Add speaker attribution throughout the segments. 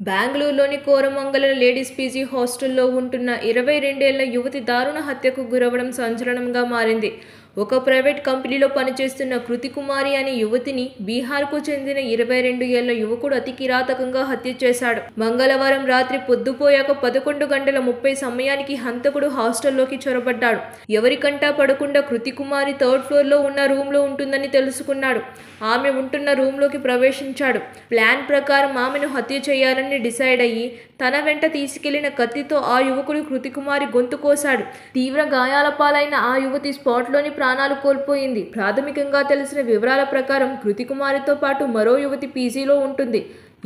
Speaker 1: బెంగళూరులోని Koramangala ladies PG హాస్టల్లో ఉంటున్న 22 ఏళ్ల యువతి దారుణ హత్యకు గురవడం సంచలనంగా మారింది. ఒక ప్రైవేట్ కంపెనీలో పనిచేస్తున్న కృతి కుమారి అనే యువతిని బీహార్కు చెందిన 22 ఏళ్ల యువకుడు అతి కిరాతకంగా హత్య చేశాడు. మంగళవారం రాత్రి పొద్దుపోయాక 11:30 సమయానికి హంతకుడు హాస్టల్లోకి చొరబడ్డాడు. ఎవరికంటా పడకుండా కృతి కుమారి 3rd ఫ్లోర్లో ఉన్న రూమ్లో ఉంటుందని తెలుసుకున్నాడు. ఆమె ఉంటున్న రూమ్లోకి ప్రవేశించాడు. ప్లాన్ ప్రకారం ఆమెను హత్య చేయాలని డిసైడ్ అయ్యి తన వెంట తీసుకెళ్లిన కత్తితో ఆ యువకుడు కృతి కుమారి గొంతు కోశాడు. తీవ్ర గాయాల పాలైన ఆ యువతి స్పాట్లోని ప్రాణాలు కోల్పోయింది. ప్రాథమికంగా తెలిసిన వివరాల ప్రకారం కృతి కుమారితో పాటు మరో యువతి పీజీలో ఉంటుంది.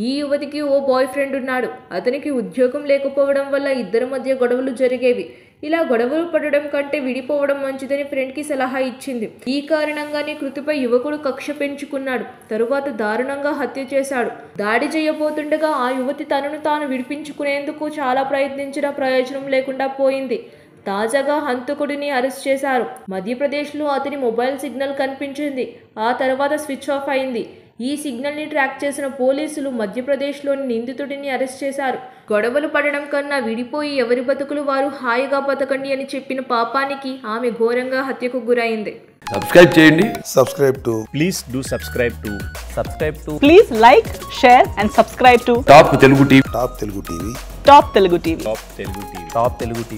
Speaker 1: ఈ యువతికి ఓ బాయ్ ఫ్రెండ్ ఉన్నాడు. అతనికి ఉద్యోగం లేకపోవడం వల్ల ఇద్దరి మధ్య గొడవలు జరిగేవి. ఇలా గొడవలు పడడం కంటే విడిపోవడం మంచిదని ఫ్రెండ్కి సలహా ఇచ్చింది. ఈ కారణంగానే కృతిపై యువకుడు కక్ష పెంచుకున్నాడు. తరువాత దారుణంగా హత్య చేశాడు. దాడి చేయబోతుండగా ఆ యువతి తనను తాను విడిపించుకునేందుకు చాలా ప్రయత్నించినా ప్రయోజనం లేకుండా పోయింది. తాజాగా హంతకుడిని అరెస్ట్ చేశారు. మధ్యప్రదేశ్లో అతని మొబైల్ సిగ్నల్ కనిపించింది. ఆ తర్వాత స్విచ్ ఆఫ్ అయింది. ఈ సిగ్నల్ని ట్రాక్ చేసిన పోలీసులు మధ్యప్రదేశ్లోని నిందితుడిని అరెస్ట్ చేశారు. గొడవలు పడడం కన్నా విడిపోయి ఎవరి బతుకులు వారు హాయిగా బతకండి అని చెప్పిన పాపానికి ఆమె ఘోరంగా హత్యకు గురైంది.
Speaker 2: సబ్స్క్రైబ్ చేయండి.
Speaker 3: Please do subscribe to.
Speaker 4: Please like, share and subscribe to
Speaker 2: top Telugu TV.
Speaker 4: Top Telugu TV.
Speaker 3: Top Telugu TV.